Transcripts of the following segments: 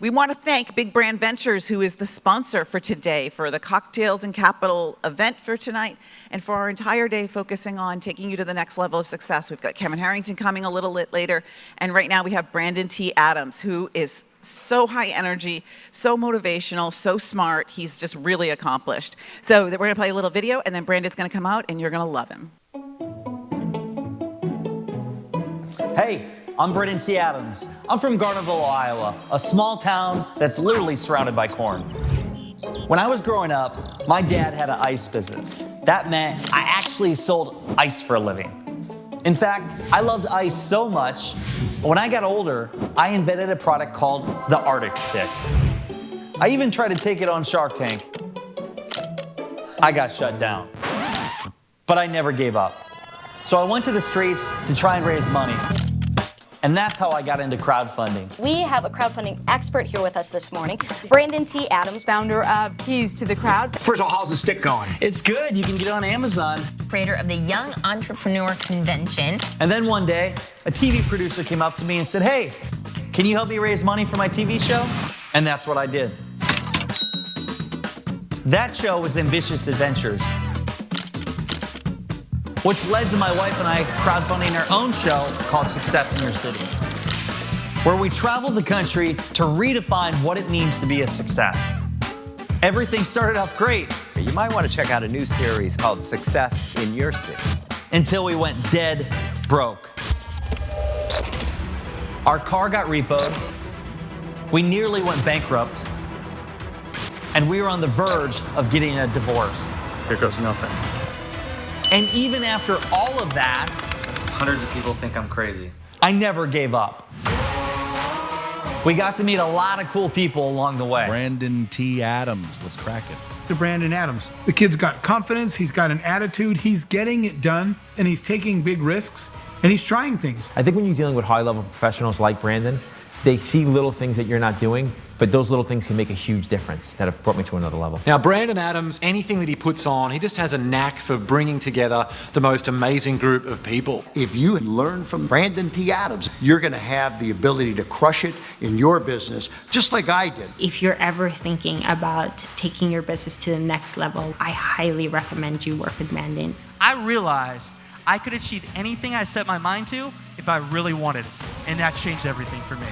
We want to thank Big Brand Ventures, who is the sponsor for today, for the Cocktails and Capital event for tonight, and for our entire day focusing on taking you to the next level of success. We've got Kevin Harrington coming a little bit later, and right now we have Brandon T. Adams, who is so high energy, so motivational, so smart. He's just really accomplished. So we're going to play a little video, and then Brandon's going to come out, and you're going to love him. Hey, I'm Brandon T. Adams. I'm from Garnerville, Iowa, a small town that's literally surrounded by corn. When I was growing up, my dad had an ice business. That meant I actually sold ice for a living. In fact, I loved ice so much, when I got older, I invented a product called the Arctic Stick. I even tried to take it on Shark Tank. I got shut down. But I never gave up. So I went to the streets to try and raise money. And that's how I got into crowdfunding. We have a crowdfunding expert here with us this morning, Brandon T. Adams, founder of Keys to the Crowd. First of all, how's the stick going? It's good. You can get it on Amazon. Creator of the Young Entrepreneur Convention. And then one day, a TV producer came up to me and said, "Hey, can you help me raise money for my TV show?" And that's what I did. That show was Ambitious Adventures, which led to my wife and I crowdfunding our own show called Success in Your City, where we traveled the country to redefine what it means to be a success. Everything started off great. You might want to check out a new series called Success in Your City. Until we went dead broke. Our car got repoed, we nearly went bankrupt, and we were on the verge of getting a divorce. Here goes nothing. And even after all of that, hundreds of people think I'm crazy. I never gave up. We got to meet a lot of cool people along the way. Brandon T. Adams was cracking. To Brandon Adams. The kid's got confidence, he's got an attitude, he's getting it done, and he's taking big risks, and he's trying things. I think when you're dealing with high-level professionals like Brandon, they see little things that you're not doing, but those little things can make a huge difference that have brought me to another level. Now, Brandon Adams, anything that he puts on, he just has a knack for bringing together the most amazing group of people. If you learn from Brandon T. Adams, you're going to have the ability to crush it in your business, just like I did. If you're ever thinking about taking your business to the next level, I highly recommend you work with Brandon. I realized I could achieve anything I set my mind to if I really wanted it, and that changed everything for me.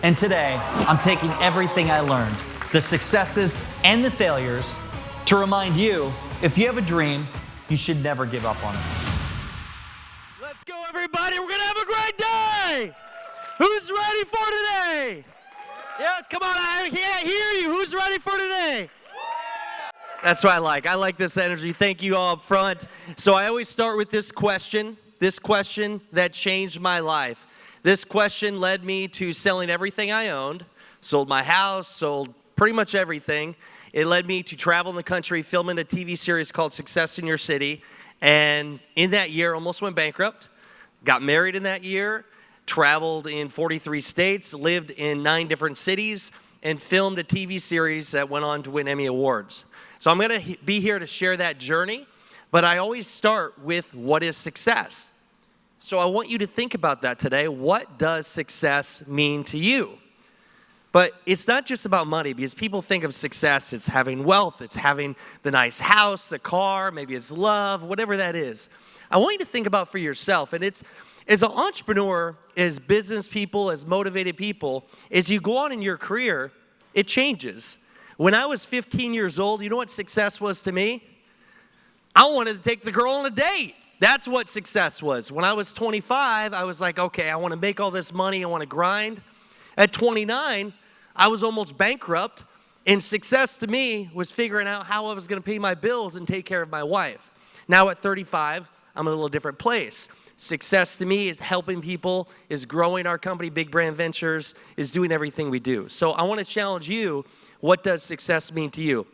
And today, I'm taking everything I learned, the successes and the failures, to remind you, if you have a dream, you should never give up on it. Let's go, everybody. We're going to have a great day. Who's ready for today? Yes, come on. I can't hear you. Who's ready for today? That's what I like. I like this energy. Thank you all up front. So I always start with this question that changed my life. This question led me to selling everything I owned, sold my house, sold pretty much everything. It led me to travel in the country, filming a TV series called Success in Your City. And in that year, almost went bankrupt. Got married in that year, traveled in 43 states, lived in 9 different cities, and filmed a TV series that went on to win Emmy Awards. So I'm going to be here to share that journey, but I always start with what is success? So I want you to think about that today. What does success mean to you? But it's not just about money, because people think of success, it's having wealth, it's having the nice house, the car, maybe it's love, whatever that is. I want you to think about for yourself, and it's, as an entrepreneur, as business people, as motivated people, as you go on in your career, it changes. When I was 15 years old, you know what success was to me? I wanted to take the girl on a date. That's what success was. When I was 25, I was like, okay, I want to make all this money, I want to grind. At 29, I was almost bankrupt, and success to me was figuring out how I was going to pay my bills and take care of my wife. Now at 35, I'm in a little different place. Success to me is helping people, is growing our company, Big Brand Ventures, is doing everything we do. So I want to challenge you, what does success mean to you?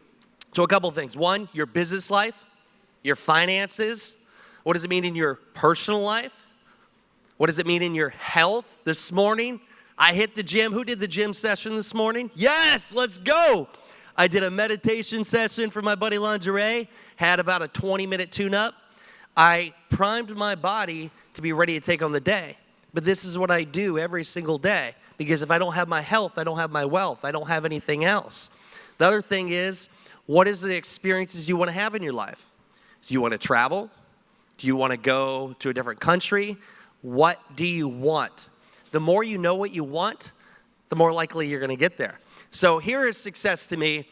So a couple things. One, your business life, your finances. What does it mean in your personal life? What does it mean in your health? This morning, I hit the gym. Who did the gym session this morning? Yes, let's go. I did a meditation session for my buddy Lingerie, had about a 20-minute tune-up. I primed my body to be ready to take on the day. But this is what I do every single day. Because if I don't have my health, I don't have my wealth. I don't have anything else. The other thing is, what is the experiences you want to have in your life? Do you want to travel? Do you want to go to a different country? What do you want? The more you know what you want, the more likely you're going to get there. So here is success to me.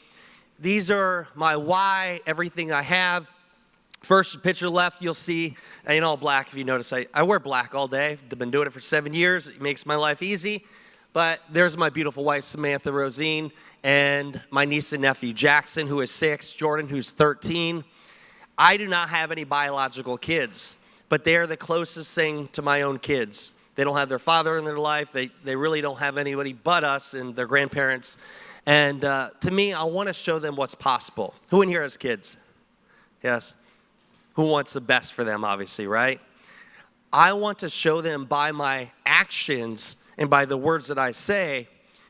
These are my why, everything I have. First picture left, you'll see in all black. If you notice, I wear black all day. I've been doing it for 7 years. It makes my life easy. But there's my beautiful wife, Samantha Rosine, and my niece and nephew, Jackson, who is 6, Jordan, who's 13. I do not have any biological kids, but they are the closest thing to my own kids. They don't have their father in their life. They really don't have anybody but us and their grandparents. And to me, I want to show them what's possible. Who in here has kids? Yes. Who wants the best for them, obviously, right? I want to show them by my actions and by the words that I say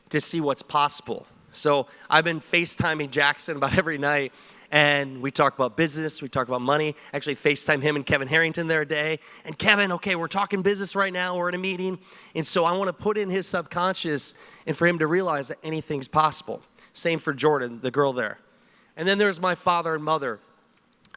to see what's possible. So I've been FaceTiming Jackson about every night, and we talk about business, we talk about money. Actually, FaceTime him and Kevin Harrington the other day. And Kevin, okay, we're talking business right now, we're in a meeting. And so I want to put in his subconscious and for him to realize that anything's possible. Same for Jordan, the girl there. And then there's my father and mother.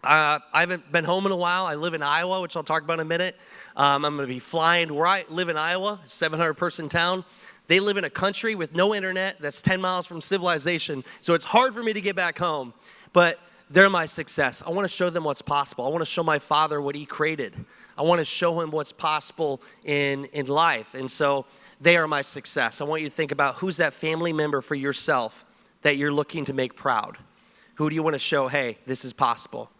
I haven't been home in a while. I live in Iowa, which I'll talk about in a minute. I'm going to be flying. Where I live in Iowa, a 700-person town. They live in a country with no internet that's 10 miles from civilization. So it's hard for me to get back home. But they're my success. I want to show them what's possible. I want to show my father what he created. I want to show him what's possible in life. And so they are my success. I want you to think about who's that family member for yourself that you're looking to make proud. Who do you want to show, hey, this is possible?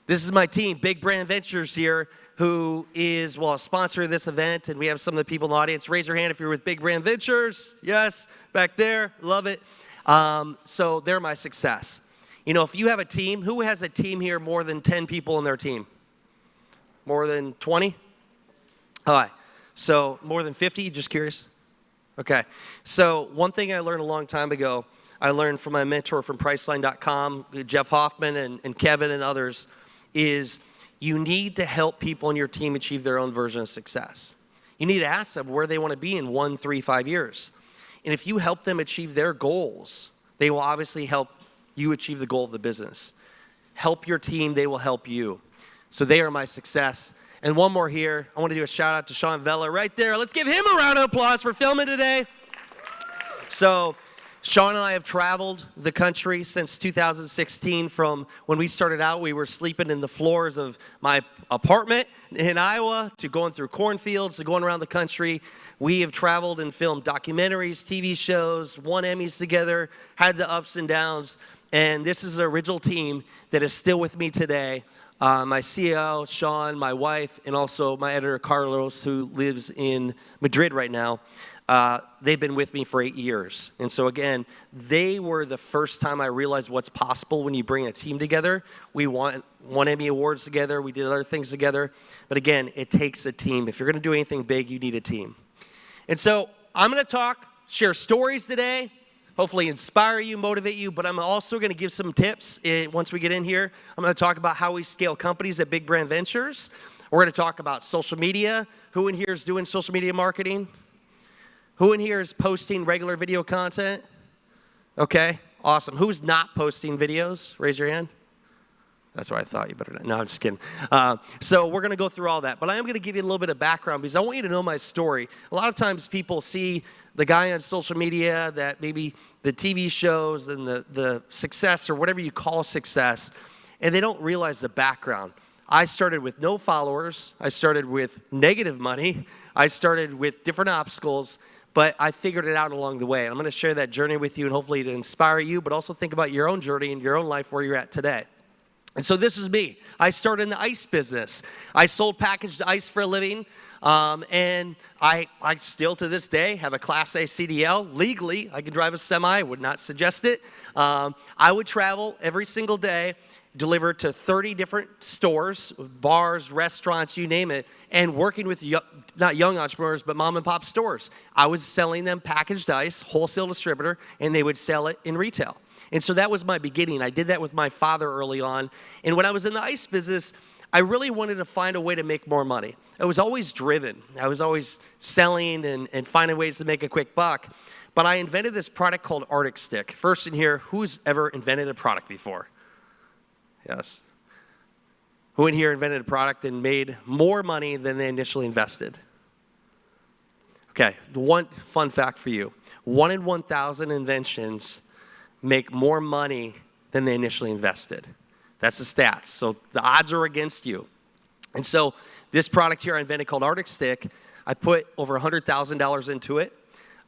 This is my team, Big Brand Ventures here, who is, well, a sponsor of this event, and we have some of the people in the audience. Raise your hand if you're with Big Brand Ventures. Yes, back there, love it. So they're my success. You know, if you have a team, who has a team here more than 10 people in their team? More than 20? All right, so more than 50, just curious? Okay, so one thing I learned a long time ago, I learned from my mentor from Priceline.com, Jeff Hoffman and Kevin and others, is you need to help people on your team achieve their own version of success. You need to ask them where they want to be in 1, 3, 5 years. And if you help them achieve their goals, they will obviously help you achieve the goal of the business. Help your team, they will help you. So they are my success. And one more here. I want to do a shout out to Sean Vella right there. Let's give him a round of applause for filming today. So Sean and I have traveled the country since 2016. From when we started out, we were sleeping in the floors of my apartment in Iowa to going through cornfields to going around the country. We have traveled and filmed documentaries, TV shows, won Emmys together, had the ups and downs. And this is the original team that is still with me today. My CEO, Sean, my wife, and also my editor, Carlos, who lives in Madrid right now. They've been with me for 8 years. And so again, they were the first time I realized what's possible when you bring a team together. We won Emmy Awards together. We did other things together. But again, it takes a team. If you're going to do anything big, you need a team. And so I'm going to share stories today, hopefully inspire you, motivate you, but I'm also going to give some tips once we get in here. I'm going to talk about how we scale companies at Big Brand Ventures. We're going to talk about social media. Who in here is doing social media marketing? Who in here is posting regular video content? Okay, awesome. Who's not posting videos? Raise your hand. That's what I thought. You better not. No, I'm just kidding. So we're going to go through all that. But I am going to give you a little bit of background because I want you to know my story. A lot of times people see the guy on social media, that maybe the TV shows and the success or whatever you call success, and they don't realize the background. I started with no followers. I started with negative money. I started with different obstacles. But I figured it out along the way. And I'm going to share that journey with you and hopefully to inspire you, but also think about your own journey and your own life where you're at today. And so this is me. I started in the ice business. I sold packaged ice for a living. And I still to this day have a Class A CDL. Legally, I can drive a semi. I would not suggest it. I would travel every single day, deliver to 30 different stores, bars, restaurants, you name it, and working with not young entrepreneurs, but mom and pop stores. I was selling them packaged ice, wholesale distributor, and they would sell it in retail. And so that was my beginning. I did that with my father early on. And when I was in the ice business, I really wanted to find a way to make more money. I was always driven. I was always selling and finding ways to make a quick buck. But I invented this product called Arctic Stick. First in here, who's ever invented a product before? Yes. Who in here invented a product and made more money than they initially invested? Okay, one fun fact for you. 1 in 1,000 inventions make more money than they initially invested. That's the stats. So the odds are against you. And so this product here I invented called Arctic Stick, I put over $100,000 into it.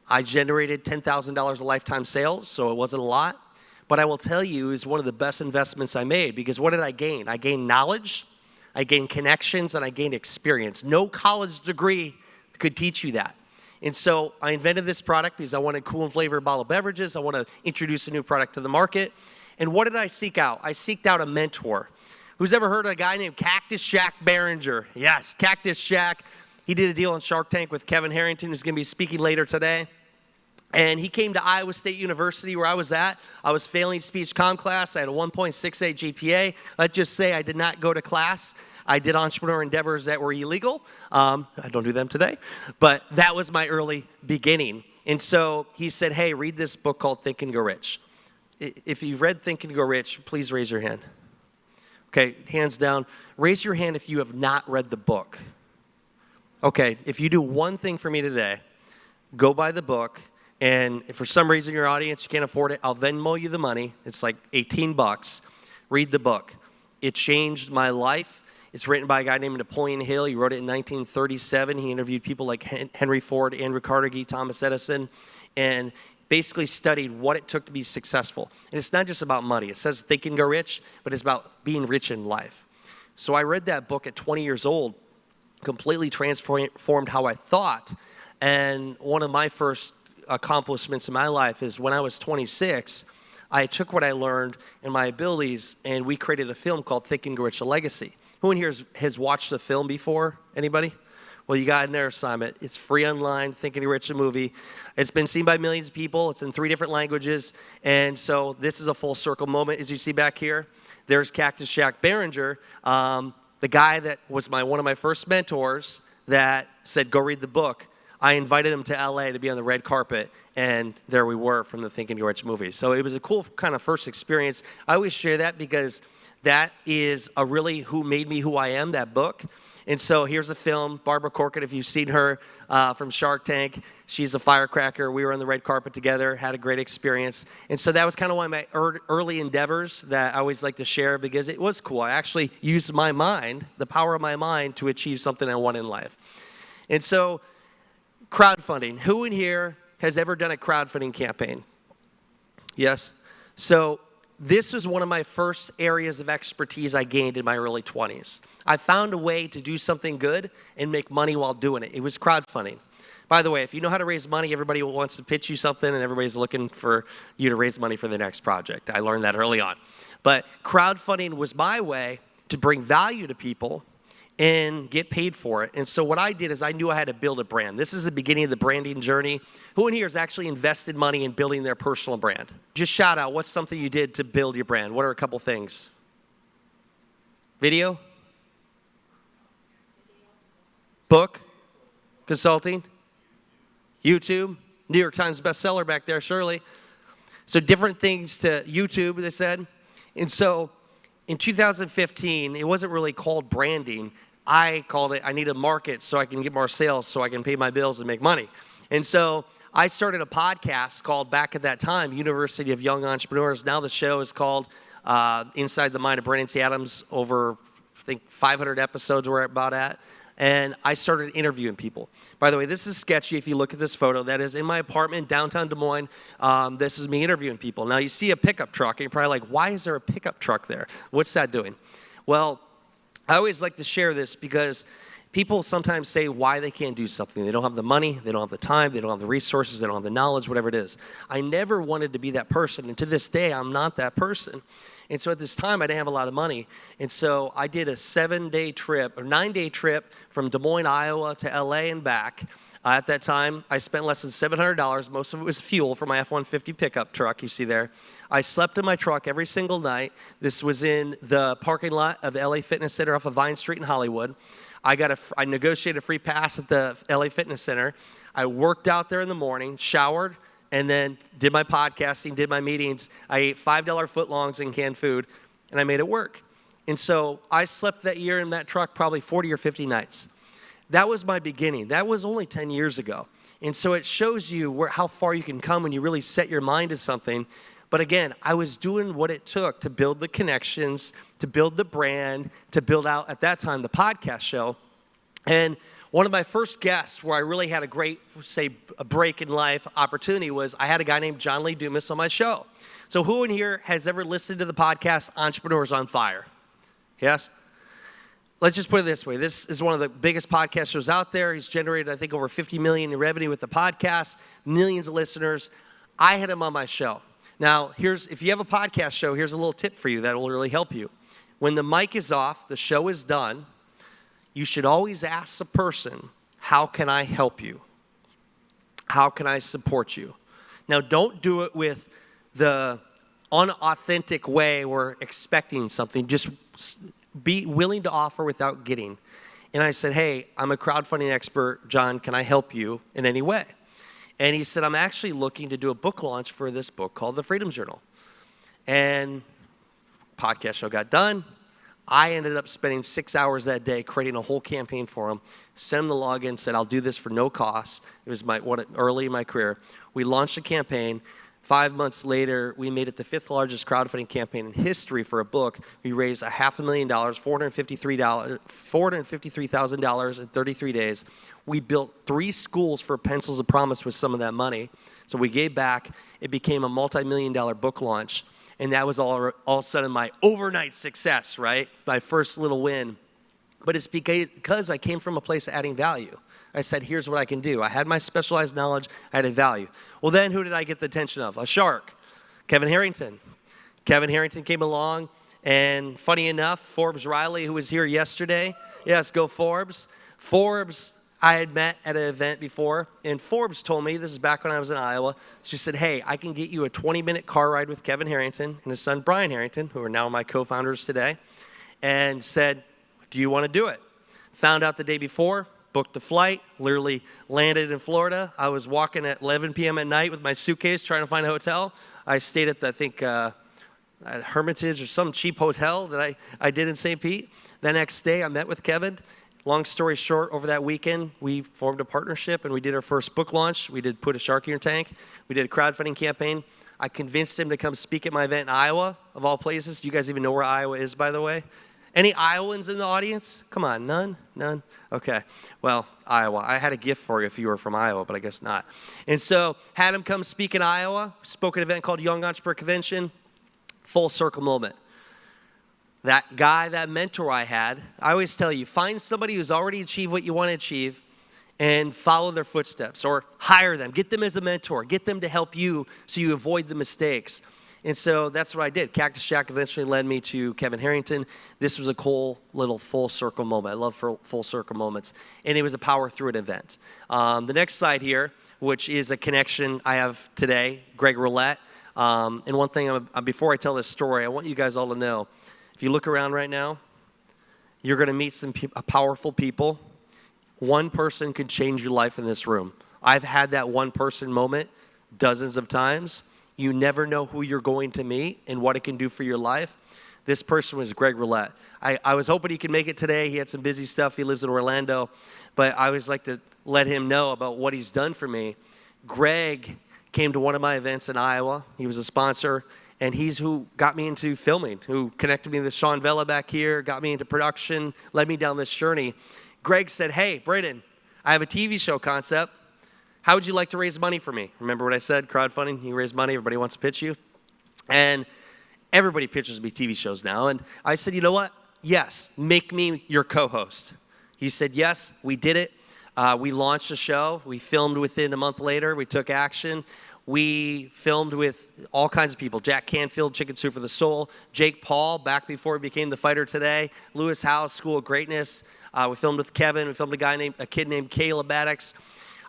I generated $10,000 of lifetime sales, so it wasn't a lot. But I will tell you, it's one of the best investments I made, because what did I gain? I gained knowledge, I gained connections, and I gained experience. No college degree could teach you that. And so I invented this product because I wanted cool and flavored bottled beverages. I want to introduce a new product to the market. And what did I seek out? I seeked out a mentor. Who's ever heard of a guy named Cactus Jack Barringer? Yes, Cactus Jack. He did a deal on Shark Tank with Kevin Harrington, who's going to be speaking later today. And he came to Iowa State University, where I was at. I was failing speech comm class. I had a 1.68 GPA. Let's just say I did not go to class. I did entrepreneur endeavors that were illegal. I don't do them today. But that was my early beginning. And so he said, hey, read this book called Think and Go Rich. If you've read Think and Go Rich, please raise your hand. Okay, hands down. Raise your hand if you have not read the book. Okay, if you do one thing for me today, go buy the book. And if for some reason your audience, you can't afford it, I'll Venmo you the money. It's like 18 bucks. Read the book. It changed my life. It's written by a guy named Napoleon Hill. He wrote it in 1937. He interviewed people like Henry Ford, Andrew Carnegie, Thomas Edison, and basically studied what it took to be successful. And it's not just about money. It says think and go rich, but it's about being rich in life. So I read that book at 20 years old, completely transformed how I thought. And one of my first accomplishments in my life is when I was 26, I took what I learned and my abilities, and we created a film called Think and Go Rich: A Legacy. Who in here has watched the film before? Anybody? Well, you got in there assignment. It's free online, Think and Go Rich, a movie. It's been seen by millions of people. It's in 3 different languages. And so this is a full circle moment, as you see back here. There's Cactus Jack Barringer, the guy that was one of my first mentors that said, go read the book. I invited him to LA to be on the red carpet, and there we were from the Think and Go Rich movie. So it was a cool kind of first experience. I always share that because that is really who made me who I am, that book. And so here's a film, Barbara Corcoran, if you've seen her from Shark Tank. She's a firecracker. We were on the red carpet together, had a great experience. And so that was kind of one of my early endeavors that I always like to share because it was cool. I actually used my mind, the power of my mind, to achieve something I want in life. And so crowdfunding. Who in here has ever done a crowdfunding campaign? Yes? So this was one of my first areas of expertise I gained in my early 20s. I found a way to do something good and make money while doing it. It was crowdfunding. By the way, if you know how to raise money, everybody wants to pitch you something and everybody's looking for you to raise money for the next project. I learned that early on. But crowdfunding was my way to bring value to people and get paid for it. And so what I did is I knew I had to build a brand. This is the beginning of the branding journey. Who in here has actually invested money in building their personal brand? Just shout out, what's something you did to build your brand? What are a couple things? Video? Book? Consulting? YouTube? New York Times bestseller back there, Shirley. So different things to YouTube, they said. And so in 2015, it wasn't really called branding. I called it, I need a market so I can get more sales so I can pay my bills and make money. And so I started a podcast called, back at that time, University of Young Entrepreneurs. Now the show is called Inside the Mind of Brandon T. Adams. Over, I think, 500 episodes we're about at. And I started interviewing people. By the way, this is sketchy if you look at this photo. That is in my apartment, downtown Des Moines. This is me interviewing people. Now, you see a pickup truck, and you're probably like, why is there a pickup truck there? What's that doing? Well, I always like to share this because people sometimes say why they can't do something. They don't have the money, they don't have the time, they don't have the resources, they don't have the knowledge, whatever it is. I never wanted to be that person, and to this day, I'm not that person. And so at this time, I didn't have a lot of money. And so I did a 7-day trip, or 9-day trip from Des Moines, Iowa to LA and back. At that time, I spent less than $700. Most of it was fuel for my F-150 pickup truck you see there. I slept in my truck every single night. This was in the parking lot of the LA Fitness Center off of Vine Street in Hollywood. I negotiated a free pass at the LA Fitness Center. I worked out there in the morning, showered, and then did my podcasting, did my meetings. I ate $5 footlongs and canned food, and I made it work. And so I slept that year in that truck probably 40 or 50 nights. That was my beginning. That was only 10 years ago. And so it shows you how far you can come when you really set your mind to something. But again, I was doing what it took to build the connections, to build the brand, to build out, at that time, the podcast show. And one of my first guests where I really had a great, say, a break in life opportunity was I had a guy named John Lee Dumas on my show. So who in here has ever listened to the podcast Entrepreneurs on Fire? Yes? Let's just put it this way. This is one of the biggest podcast shows out there. He's generated, I think, over $50 million in revenue with the podcast, millions of listeners. I had him on my show. Now, if you have a podcast show, here's a little tip for you that will really help you. When the mic is off, the show is done, you should always ask the person, how can I help you? How can I support you? Now, don't do it with the unauthentic way we're expecting something. Just be willing to offer without getting. And I said, hey, I'm a crowdfunding expert. John, can I help you in any way? And he said, I'm actually looking to do a book launch for this book called The Freedom Journal. And podcast show got done. I ended up spending 6 hours that day creating a whole campaign for him, sent him the login, said, I'll do this for no cost. It was early in my career. We launched a campaign. 5 months later, we made it the 5th largest crowdfunding campaign in history for a book. We raised $500,000, $453,000 in 33 days. We built 3 schools for Pencils of Promise with some of that money. So we gave back. It became a multi-million-dollar book launch. And that was all of a sudden my overnight success, right? My first little win. But it's because I came from a place of adding value. I said, here's what I can do. I had my specialized knowledge. I added value. Well, then who did I get the attention of? A shark, Kevin Harrington. Kevin Harrington came along, and funny enough, Forbes Riley, who was here yesterday, yes, go Forbes. Forbes, I had met at an event before, and Forbes told me, this is back when I was in Iowa, she said, hey, I can get you a 20-minute car ride with Kevin Harrington and his son Brian Harrington, who are now my co-founders today, and said, do you want to do it? Found out the day before, booked the flight, literally landed in Florida. I was walking at 11 p.m. at night with my suitcase trying to find a hotel. I stayed at, at Hermitage or some cheap hotel that I did in St. Pete. The next day, I met with Kevin. Long story short, over that weekend, we formed a partnership and we did our first book launch. We did Put a Shark in Your Tank. We did a crowdfunding campaign. I convinced him to come speak at my event in Iowa, of all places. Do you guys even know where Iowa is, by the way? Any Iowans in the audience? Come on, none? None? Okay. Well, Iowa. I had a gift for you if you were from Iowa, but I guess not. And so had him come speak in Iowa, spoke at an event called Young Entrepreneur Convention, full circle moment. That guy, that mentor I had, I always tell you, find somebody who's already achieved what you want to achieve and follow their footsteps or hire them. Get them as a mentor. Get them to help you so you avoid the mistakes. And so that's what I did. Cactus Shack eventually led me to Kevin Harrington. This was a cool little full circle moment. I love full circle moments. And it was a power through it event. The next slide here, which is a connection I have today, Greg Roulette. And one thing, before I tell this story, I want you guys all to know, if you look around right now, you're going to meet some powerful people. One person could change your life in this room. I've had that one person moment dozens of times. You never know who you're going to meet and what it can do for your life. This person was Greg Roulette. I was hoping he could make it today. He had some busy stuff. He lives in Orlando. But I always like to let him know about what he's done for me. Greg came to one of my events in Iowa. He was a sponsor. And he's who got me into filming, who connected me with Sean Vella back here, got me into production, led me down this journey. Greg said, hey, Braden, I have a TV show concept. How would you like to raise money for me? Remember what I said, crowdfunding? You raise money, everybody wants to pitch you. And everybody pitches me TV shows now. And I said, you know what? Yes, make me your co-host. He said, yes, we did it. We launched a show. We filmed within a month later. We took action. We filmed with all kinds of people. Jack Canfield, Chicken Soup for the Soul. Jake Paul, back before he became the fighter today. Lewis House, School of Greatness. We filmed with Kevin. We filmed a kid named Caleb Maddox.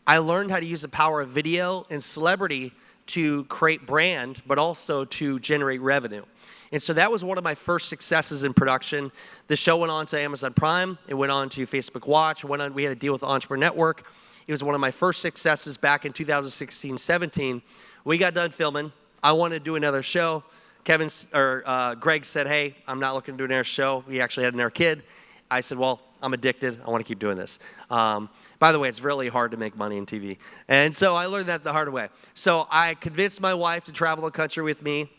I learned how to use the power of video and celebrity to create brand, but also to generate revenue. And so that was one of my first successes in production. The show went on to Amazon Prime. It went on to Facebook Watch. We had a deal with Entrepreneur Network. It was one of my first successes back in 2016-17. We got done filming. I wanted to do another show. Greg said, hey, I'm not looking to do another show. We actually had another kid. I said, well, I'm addicted. I want to keep doing this. By the way, it's really hard to make money in TV. And so I learned that the hard way. So I convinced my wife to travel the country with me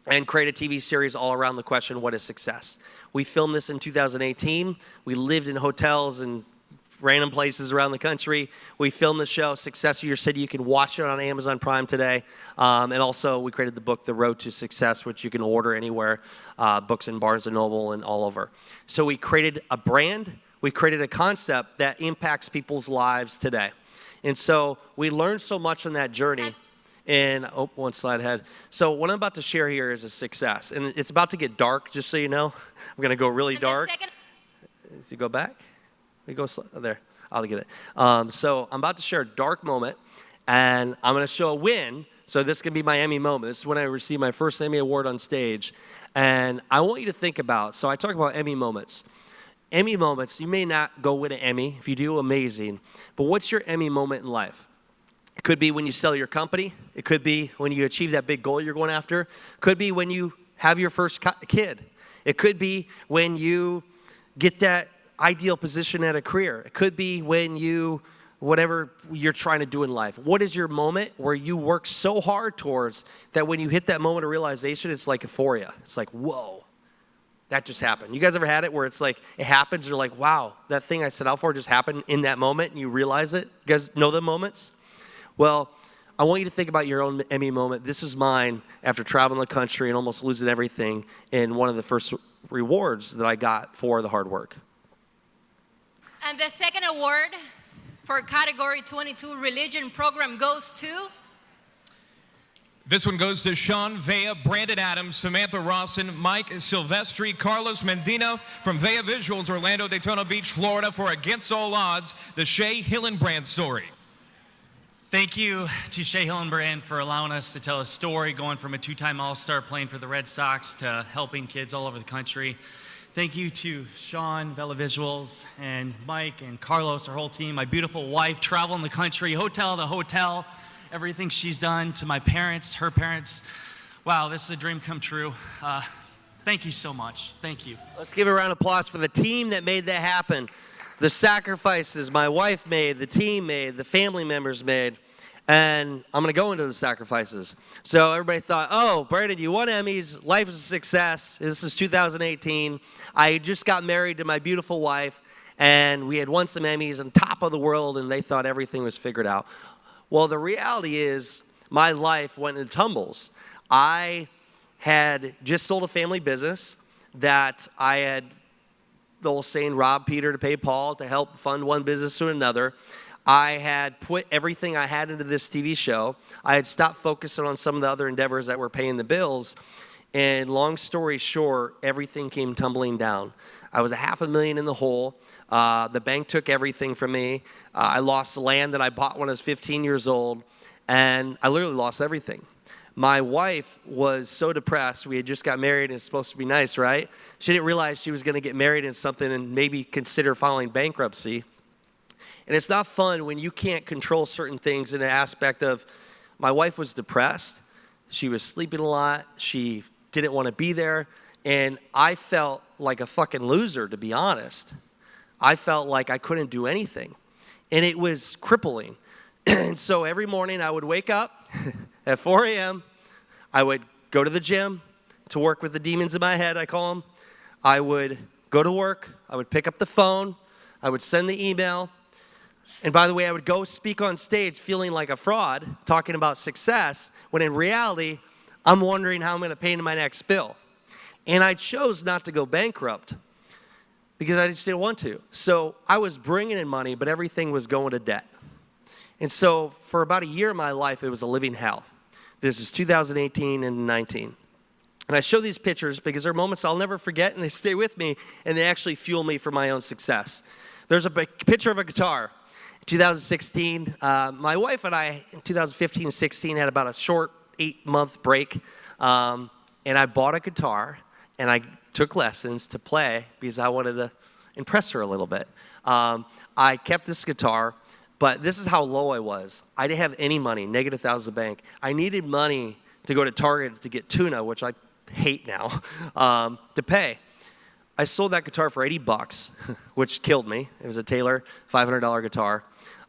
and create a TV series all around the question, what is success? We filmed this in 2018. We lived in hotels and random places around the country. We filmed the show, Success of Your City. You can watch it on Amazon Prime today. And also, we created the book, The Road to Success, which you can order anywhere, books in Barnes & Noble and all over. So we created a brand. We created a concept that impacts people's lives today. And so we learned so much on that journey. And, one slide ahead. So what I'm about to share here is a success. And it's about to get dark, just so you know. I'm going to go really dark. Does it go back? We go there. I'll get it. So I'm about to share a dark moment, and I'm going to show a win. So this can be my Emmy moment. This is when I received my first Emmy Award on stage. And I want you to think about, so I talk about Emmy moments. Emmy moments, you may not go win an Emmy. If you do, amazing. But what's your Emmy moment in life? It could be when you sell your company. It could be when you achieve that big goal you're going after. It could be when you have your first kid. It could be when you get that ideal position at a career. It could be when you, whatever you're trying to do in life. What is your moment where you work so hard towards that when you hit that moment of realization, it's like euphoria. It's like, whoa, that just happened. You guys ever had it where it's like, it happens, you're like, wow, that thing I set out for just happened in that moment, and you realize it? You guys know the moments? Well, I want you to think about your own Emmy moment. This is mine after traveling the country and almost losing everything, and one of the first rewards that I got for the hard work. And the second award for Category 22 Religion Program goes to? This one goes to Sean Vea, Brandon Adams, Samantha Rawson, Mike Silvestri, Carlos Mendina from Vea Visuals, Orlando, Daytona Beach, Florida, for Against All Odds, the Shea Hillenbrand story. Thank you to Shea Hillenbrand for allowing us to tell a story, going from a two-time All-Star playing for the Red Sox to helping kids all over the country. Thank you to Sean, Vela Visuals, and Mike and Carlos, our whole team, my beautiful wife, traveling the country, hotel to hotel, everything she's done, to my parents, her parents. Wow, this is a dream come true. Thank you so much. Thank you. Let's give a round of applause for the team that made that happen. The sacrifices my wife made, the team made, the family members made. And I'm going to go into the sacrifices. So everybody thought, oh, Brandon, you won Emmys. Life is a success. This is 2018. I just got married to my beautiful wife, and we had won some Emmys on top of the world, and they thought everything was figured out. Well, the reality is my life went in tumbles. I had just sold a family business that I had, the old saying, rob Peter to pay Paul, to help fund one business to another. I had put everything I had into this TV show. I had stopped focusing on some of the other endeavors that were paying the bills. And long story short, everything came tumbling down. I was $500,000 in the hole. The bank took everything from me. I lost the land that I bought when I was 15 years old. And I literally lost everything. My wife was so depressed. We had just got married, and it's supposed to be nice, right? She didn't realize she was going to get married in something and maybe consider filing bankruptcy. And it's not fun when you can't control certain things in the aspect of, my wife was depressed. She was sleeping a lot. She didn't want to be there. And I felt like a fucking loser, to be honest. I felt like I couldn't do anything. And it was crippling. And so every morning I would wake up at 4 a.m. I would go to the gym to work with the demons in my head, I call them. I would go to work. I would pick up the phone. I would send the email. And by the way, I would go speak on stage feeling like a fraud, talking about success, when in reality, I'm wondering how I'm going to pay my next bill. And I chose not to go bankrupt because I just didn't want to. So I was bringing in money, but everything was going to debt. And so for about a year of my life, it was a living hell. This is 2018 and 19. And I show these pictures because they're moments I'll never forget, and they stay with me, and they actually fuel me for my own success. There's a picture of a guitar. 2016, my wife and I, in 2015-16, had about a short 8-month break, and I bought a guitar, and I took lessons to play because I wanted to impress her a little bit. I kept this guitar, but this is how low I was. I didn't have any money, negative $1,000 bank. I needed money to go to Target to get tuna, which I hate now, to pay. I sold that guitar for $80, which killed me. It was a Taylor $500 guitar.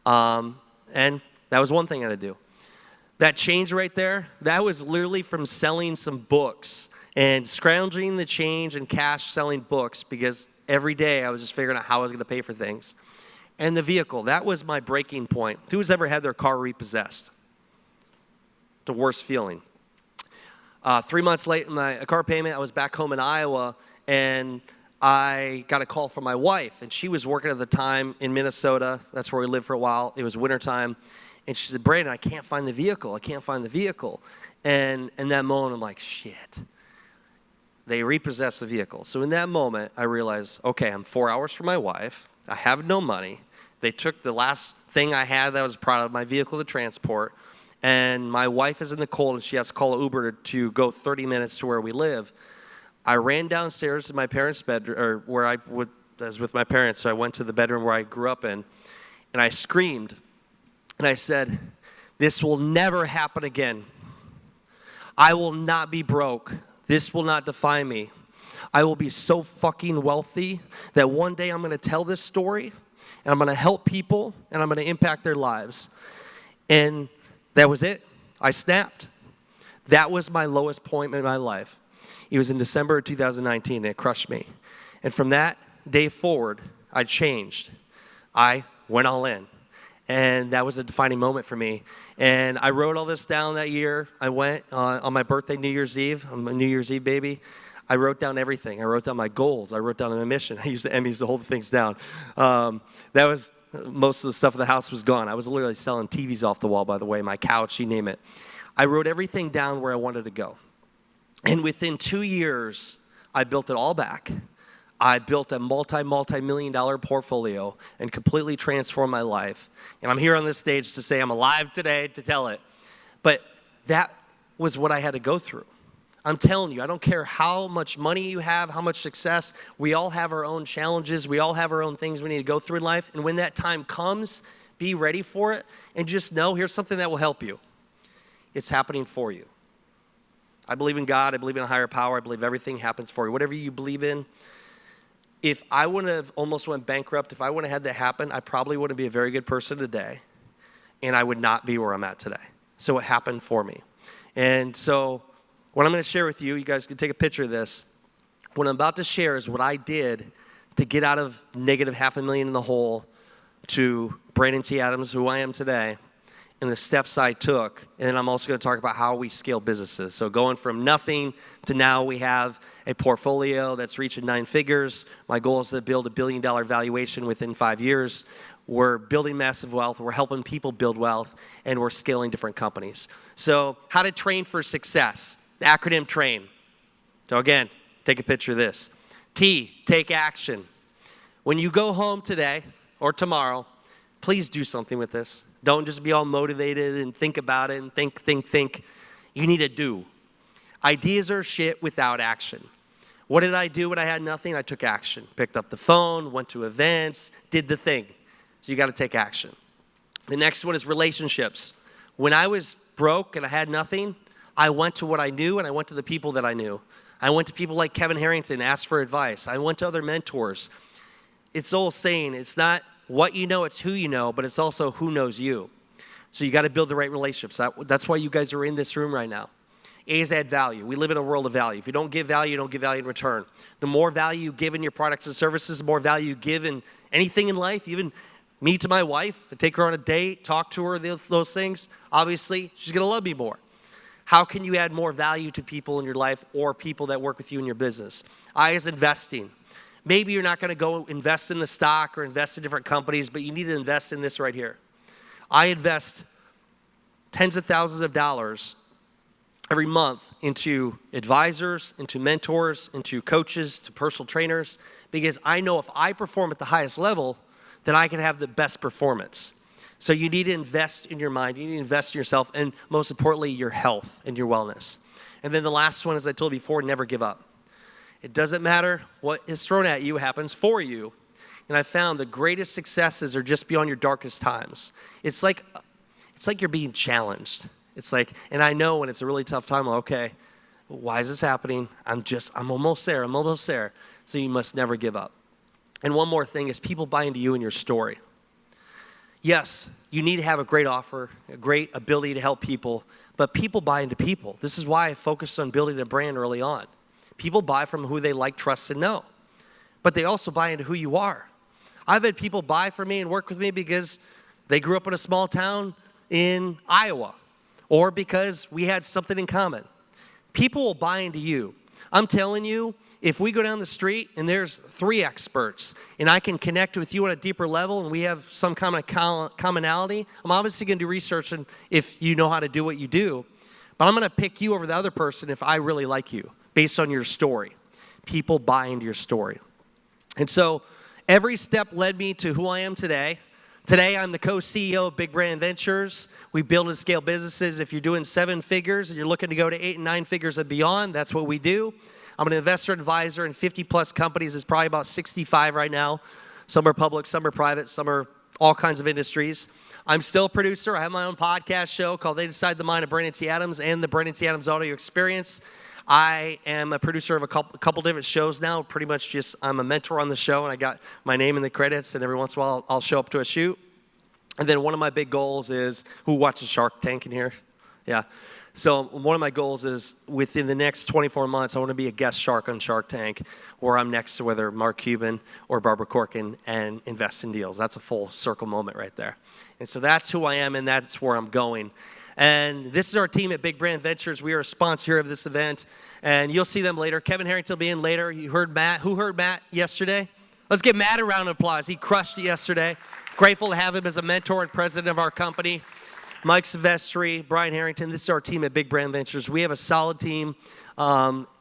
And that was one thing I had to do. That change right there, that was literally from selling some books and scrounging the change and cash selling books, because every day I was just figuring out how I was going to pay for things. And the vehicle, that was my breaking point. Who's ever had their car repossessed? The worst feeling. 3 months late in my car payment, I was back home in Iowa, and I got a call from my wife, and she was working at the time in Minnesota. That's where we lived for a while. It was wintertime. And she said, Brandon, I can't find the vehicle. I can't find the vehicle. And in that moment, I'm like, shit. They repossessed the vehicle. So in that moment, I realized, okay, I'm 4 hours from my wife. I have no money. They took the last thing I had that I was proud of, my vehicle to transport. And my wife is in the cold, and she has to call an Uber to go 30 minutes to where we live. I ran downstairs to my parents' bedroom, or where I was with my parents, so I went to the bedroom where I grew up in, and I screamed, and I said, this will never happen again. I will not be broke. This will not define me. I will be so fucking wealthy that one day I'm going to tell this story, and I'm going to help people, and I'm going to impact their lives. And that was it. I snapped. That was my lowest point in my life. It was in December of 2019, and it crushed me. And from that day forward, I changed. I went all in. And that was a defining moment for me. And I wrote all this down that year. I went on my birthday, New Year's Eve. I'm a New Year's Eve baby. I wrote down everything. I wrote down my goals. I wrote down my mission. I used the Emmys to hold things down. That was, most of the stuff in the house was gone. I was literally selling TVs off the wall, by the way, my couch, you name it. I wrote everything down where I wanted to go. And within 2 years, I built it all back. I built a multi-million-dollar portfolio and completely transformed my life. And I'm here on this stage to say I'm alive today to tell it. But that was what I had to go through. I'm telling you, I don't care how much money you have, how much success. We all have our own challenges. We all have our own things we need to go through in life. And when that time comes, be ready for it. And just know, here's something that will help you. It's happening for you. I believe in God. I believe in a higher power. I believe everything happens for you. Whatever you believe in. If I wouldn't have almost went bankrupt, if I wouldn't have had that happen, I probably wouldn't be a very good person today. And I would not be where I'm at today. So it happened for me. And so what I'm going to share with you, you guys can take a picture of this. What I'm about to share is what I did to get out of negative $500,000 in the hole to Brandon T. Adams, who I am today, and the steps I took. And then I'm also going to talk about how we scale businesses. So going from nothing to now we have a portfolio that's reaching 9 figures. My goal is to build $1 billion valuation within 5 years. We're building massive wealth. We're helping people build wealth. And we're scaling different companies. So how to train for success. The acronym TRAIN. So again, take a picture of this. T, take action. When you go home today or tomorrow, please do something with this. Don't just be all motivated and think about it and think. You need to do. Ideas are shit without action. What did I do when I had nothing? I took action. Picked up the phone, went to events, did the thing. So you got to take action. The next one is relationships. When I was broke and I had nothing, I went to what I knew and I went to the people that I knew. I went to people like Kevin Harrington, asked for advice. I went to other mentors. It's old saying, it's not what you know, it's who you know, but it's also who knows you. So you got to build the right relationships. That's why you guys are in this room right now. A is add value. We live in a world of value. If you don't give value, you don't give value in return. The more value you give in your products and services, the more value you give in anything in life, even me to my wife, I take her on a date, talk to her, those things, obviously, she's going to love me more. How can you add more value to people in your life or people that work with you in your business? I is investing. Maybe you're not going to go invest in the stock or invest in different companies, but you need to invest in this right here. I invest tens of thousands of dollars every month into advisors, into mentors, into coaches, to personal trainers, because I know if I perform at the highest level, then I can have the best performance. So you need to invest in your mind. You need to invest in yourself, and most importantly, your health and your wellness. And then the last one, as I told you before, never give up. It doesn't matter what is thrown at you, happens for you. And I found the greatest successes are just beyond your darkest times. It's like you're being challenged. It's like, and I know when it's a really tough time, I'm like, okay, why is this happening? I'm almost there. I'm almost there. So you must never give up. And one more thing is people buy into you and your story. Yes, you need to have a great offer, a great ability to help people, but people buy into people. This is why I focused on building a brand early on. People buy from who they like, trust, and know. But they also buy into who you are. I've had people buy from me and work with me because they grew up in a small town in Iowa, or because we had something in common. People will buy into you. I'm telling you, if we go down the street and there's 3 experts and I can connect with you on a deeper level and we have some commonality, I'm obviously going to do research and if you know how to do what you do, but I'm going to pick you over the other person if I really like you based on your story. People buy into your story. And so every step led me to who I am today. Today, I'm the co-CEO of Big Brand Ventures. We build and scale businesses. If you're doing 7 figures and you're looking to go to 8 and 9 figures and beyond, that's what we do. I'm an investor advisor in 50-plus companies. It's probably about 65 right now. Some are public, some are private, some are all kinds of industries. I'm still a producer. I have my own podcast show called They Decide the Mind of Brandon T. Adams and the Brandon T. Adams Audio Experience. I am a producer of a couple different shows now. Pretty much just I'm a mentor on the show, and I got my name in the credits, and every once in a while I'll show up to a shoot. And then one of my big goals is, who watches Shark Tank in here? Yeah. So one of my goals is within the next 24 months, I want to be a guest shark on Shark Tank, where I'm next to whether Mark Cuban or Barbara Corcoran and invest in deals. That's a full circle moment right there. And so that's who I am, and that's where I'm going. And this is our team at Big Brand Ventures. We are a sponsor of this event, and you'll see them later. Kevin Harrington will be in later. You heard Matt. Who heard Matt yesterday? Let's give Matt a round of applause. He crushed it yesterday. Grateful to have him as a mentor and president of our company. Mike Silvestri, Brian Harrington, this is our team at Big Brand Ventures. We have a solid team.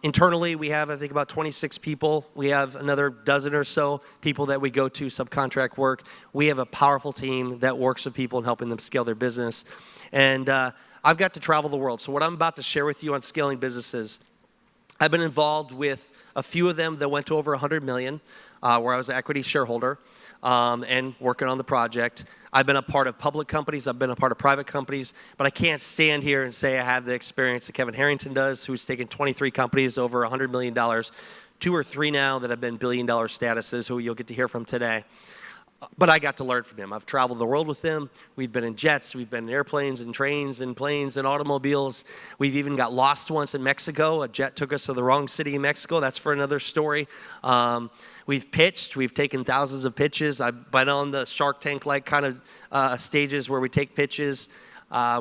Internally, we have, I think, about 26 people. We have another dozen or so people that we go to subcontract work. We have a powerful team that works with people and helping them scale their business. And I've got to travel the world. So what I'm about to share with you on scaling businesses, I've been involved with a few of them that went to over 100 million, where I was an equity shareholder. And working on the project. I've been a part of public companies. I've been a part of private companies. But I can't stand here and say I have the experience that Kevin Harrington does, who's taken 23 companies over $100 million, 2 or 3 now that have been billion-dollar statuses, who you'll get to hear from today. But I got to learn from him. I've traveled the world with him. We've been in jets. We've been in airplanes and trains and planes and automobiles. We've even got lost once in Mexico. A jet took us to the wrong city in Mexico. That's for another story. We've pitched. We've taken thousands of pitches. I've been on the Shark Tank-like kind of stages where we take pitches.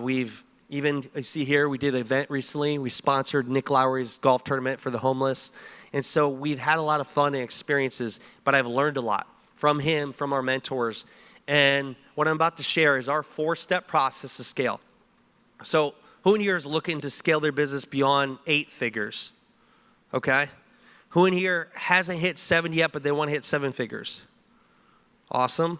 We've even, you see here, we did an event recently. We sponsored Nick Lowry's golf tournament for the homeless. And so we've had a lot of fun and experiences, but I've learned a lot from him, from our mentors. And what I'm about to share is our 4-step process to scale. So who in here is looking to scale their business beyond 8 figures? Okay. Who in here hasn't hit 7 yet, but they want to hit 7 figures? Awesome.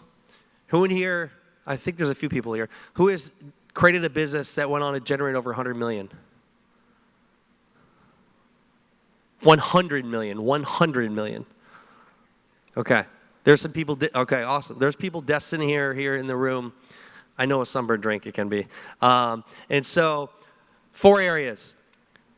Who in here, I think there's a few people here, who has created a business that went on to generate over 100 million? 100 million, 100 million. Okay. There's some people, okay, awesome. There's people destined here in the room. I know a sunburned drink it can be. And so 4 areas.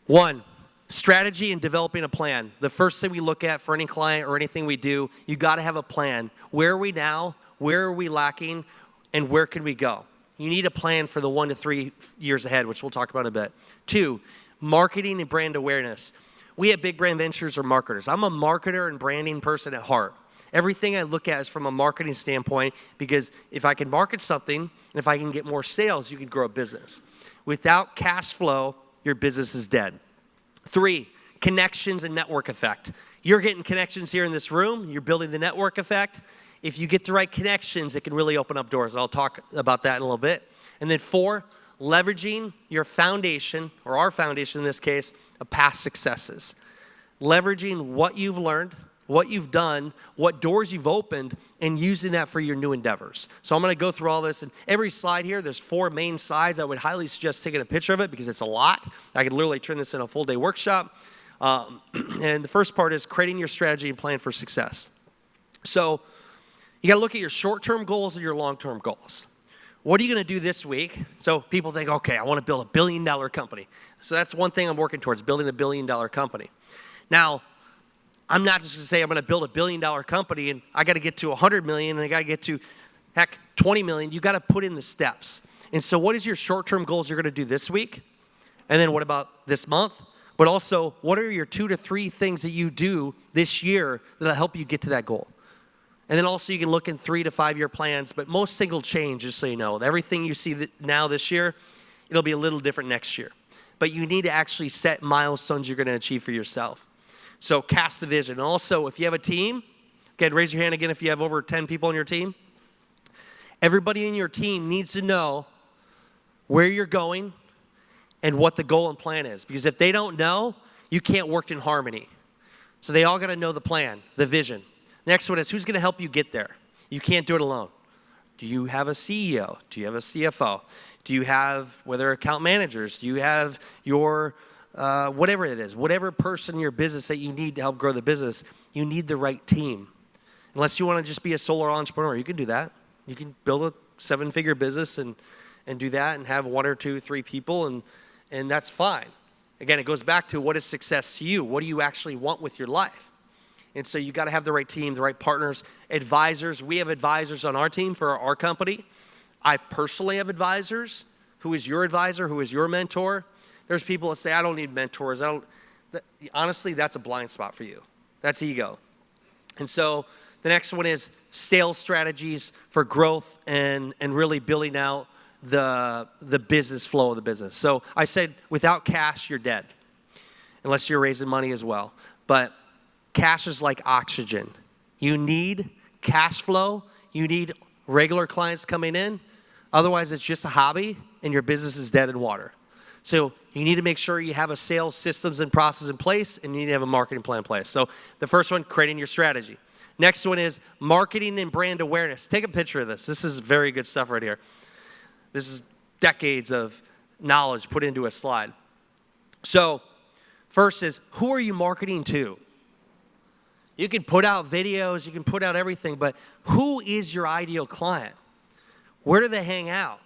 1, strategy and developing a plan. The first thing we look at for any client or anything we do, you got to have a plan. Where are we now? Where are we lacking? And where can we go? You need a plan for the 1 to 3 years ahead, which we'll talk about in a bit. 2, marketing and brand awareness. We at Big Brand Ventures are marketers. I'm a marketer and branding person at heart. Everything I look at is from a marketing standpoint, because if I can market something and if I can get more sales, you can grow a business. Without cash flow, your business is dead. 3, connections and network effect. You're getting connections here in this room. You're building the network effect. If you get the right connections, it can really open up doors. I'll talk about that in a little bit. And then 4, leveraging your foundation, or our foundation in this case, of past successes. Leveraging what you've learned, what you've done, what doors you've opened, and using that for your new endeavors. So I'm going to go through all this. And every slide here, there's 4 main slides. I would highly suggest taking a picture of it because it's a lot. I could literally turn this into a full-day workshop. And the first part is creating your strategy and plan for success. So you got to look at your short-term goals and your long-term goals. What are you going to do this week? So people think, okay, I want to build a $1 billion company. So that's one thing I'm working towards, building a $1 billion company. Now, I'm not just going to say I'm going to build a $1 billion company and I got to get to 100 million and I got to get to, heck, 20 million. You got to put in the steps. And so what is your short-term goals you're going to do this week? And then what about this month? But also, what are your 2 to 3 things that you do this year that'll help you get to that goal? And then also you can look in 3 to 5 year plans, but most single change, just so you know. Everything you see now this year, it'll be a little different next year. But you need to actually set milestones you're going to achieve for yourself. So cast the vision. Also, if you have a team, again, raise your hand again if you have over 10 people on your team. Everybody in your team needs to know where you're going and what the goal and plan is. Because if they don't know, you can't work in harmony. So they all got to know the plan, the vision. Next one is who's going to help you get there? You can't do it alone. Do you have a CEO? Do you have a CFO? Do you have, whether account managers? Do you have your, whatever it is, whatever person in your business that you need to help grow the business, you need the right team. Unless you want to just be a solo entrepreneur, you can do that. You can build a 7-figure business and do that and have 1 or 2, 3 people, and that's fine. Again, it goes back to what is success to you? What do you actually want with your life? And so you got to have the right team, the right partners, advisors. We have advisors on our team for our company. I personally have advisors. Who is your advisor? Who is your mentor? There's people that say, I don't need mentors. Honestly, that's a blind spot for you. That's ego. And so the next one is sales strategies for growth and really building out the business flow of the business. So I said, without cash, you're dead, unless you're raising money as well. But cash is like oxygen. You need cash flow. You need regular clients coming in. Otherwise, it's just a hobby, and your business is dead in water. So you need to make sure you have a sales systems and process in place, and you need to have a marketing plan in place. So the first one, creating your strategy. Next one is marketing and brand awareness. Take a picture of this. This is very good stuff right here. This is decades of knowledge put into a slide. So first is, who are you marketing to? You can put out videos, you can put out everything, but who is your ideal client? Where do they hang out?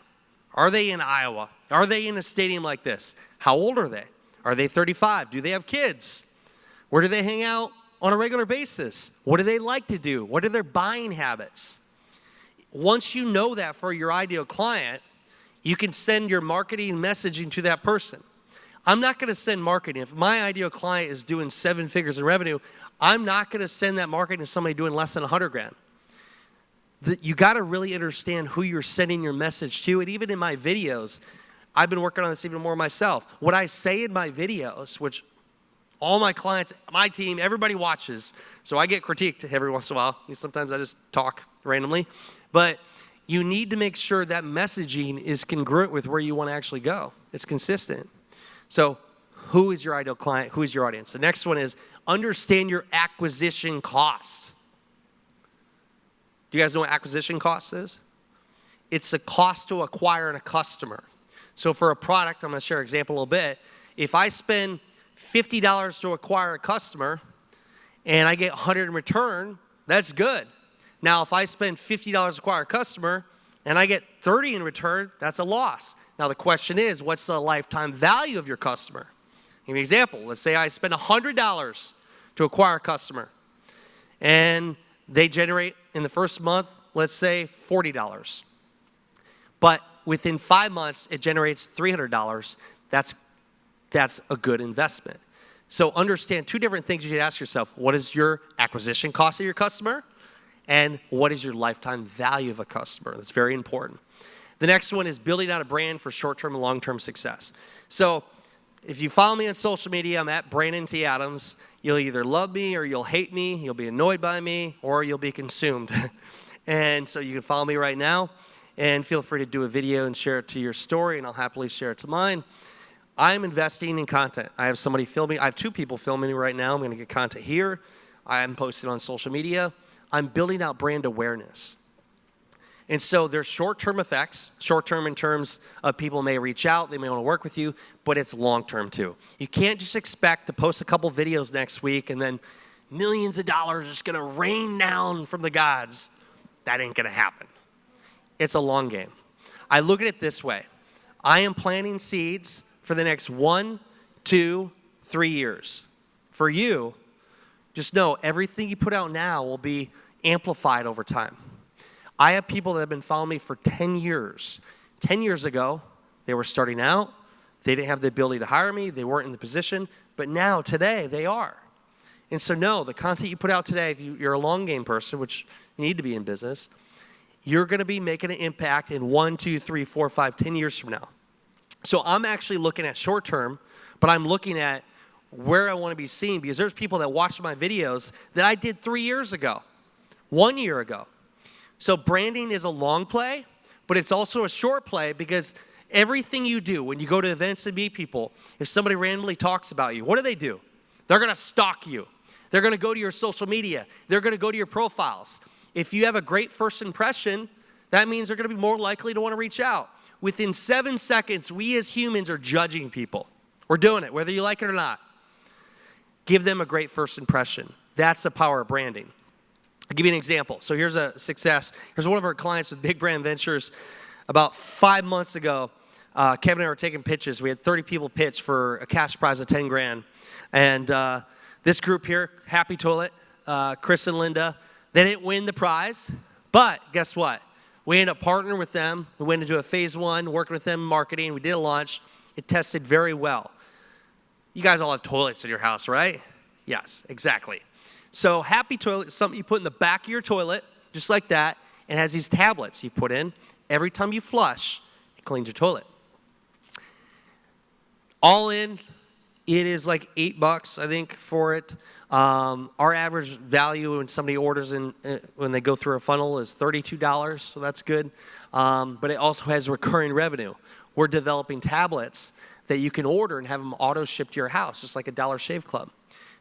Are they in Iowa? Are they in a stadium like this? How old are they? Are they 35? Do they have kids? Where do they hang out on a regular basis? What do they like to do? What are their buying habits? Once you know that for your ideal client, you can send your marketing messaging to that person. I'm not going to send marketing. If my ideal client is doing 7 figures in revenue, I'm not going to send that marketing to somebody doing less than 100 grand. You got to really understand who you're sending your message to. And even in my videos, I've been working on this even more myself. What I say in my videos, which all my clients, my team, everybody watches. So I get critiqued every once in a while. Sometimes I just talk randomly. But you need to make sure that messaging is congruent with where you want to actually go. It's consistent. So who is your ideal client? Who is your audience? The next one is understand your acquisition costs. Do you guys know what acquisition cost is? It's the cost to acquire a customer. So for a product, I'm going to share an example a little bit. If I spend $50 to acquire a customer and I get 100 in return, that's good. Now, if I spend $50 to acquire a customer and I get 30 in return, that's a loss. Now, the question is, what's the lifetime value of your customer? Give me an example. Let's say I spend $100 to acquire a customer and they generate in the first month, let's say $40. But within 5 months, it generates $300. That's a good investment. So understand 2 different things you should ask yourself. What is your acquisition cost of your customer? And what is your lifetime value of a customer? That's very important. The next one is building out a brand for short-term and long-term success. So if you follow me on social media, I'm at Brandon T. Adams. You'll either love me or you'll hate me. You'll be annoyed by me or you'll be consumed. And so you can follow me right now and feel free to do a video and share it to your story, and I'll happily share it to mine. I'm investing in content. I have somebody filming. I have 2 people filming me right now. I'm going to get content here. I'm posting on social media. I'm building out brand awareness. And so there's short-term effects, short-term in terms of people may reach out, they may want to work with you, but it's long-term too. You can't just expect to post a couple videos next week and then millions of dollars just going to rain down from the gods. That ain't going to happen. It's a long game. I look at it this way. I am planting seeds for the next 1, 2, 3 years. For you, just know everything you put out now will be amplified over time. I have people that have been following me for 10 years. 10 years ago, they were starting out. They didn't have the ability to hire me. They weren't in the position. But now, today, they are. And so, no, the content you put out today, if you're a long game person, which you need to be in business, you're going to be making an impact in 1, 2, 3, 4, 5, 10 years from now. So I'm actually looking at short term, but I'm looking at where I want to be seen, because there's people that watch my videos that I did 3 years ago, 1 year ago. So branding is a long play, but it's also a short play, because everything you do when you go to events and meet people, if somebody randomly talks about you, what do? They're going to stalk you. They're going to go to your social media. They're going to go to your profiles. If you have a great first impression, that means they're going to be more likely to want to reach out. Within 7 seconds, we as humans are judging people. We're doing it, whether you like it or not. Give them a great first impression. That's the power of branding. I'll give you an example. So here's a success. Here's one of our clients with Big Brand Ventures. About 5 months ago, Kevin and I were taking pitches. We had 30 people pitch for a cash prize of 10 grand. And this group here, Happy Toilet, Chris and Linda, they didn't win the prize. But guess what? We ended up partnering with them. We went into a phase 1, working with them in marketing. We did a launch. It tested very well. You guys all have toilets in your house, right? Yes, exactly. So Happy Toilet is something you put in the back of your toilet, just like that, and has these tablets you put in. Every time you flush, it cleans your toilet. All in, it is like $8, I think, for it. Our average value when somebody orders when they go through a funnel is $32, so that's good. But it also has recurring revenue. We're developing tablets that you can order and have them auto-shipped to your house, just like a Dollar Shave Club.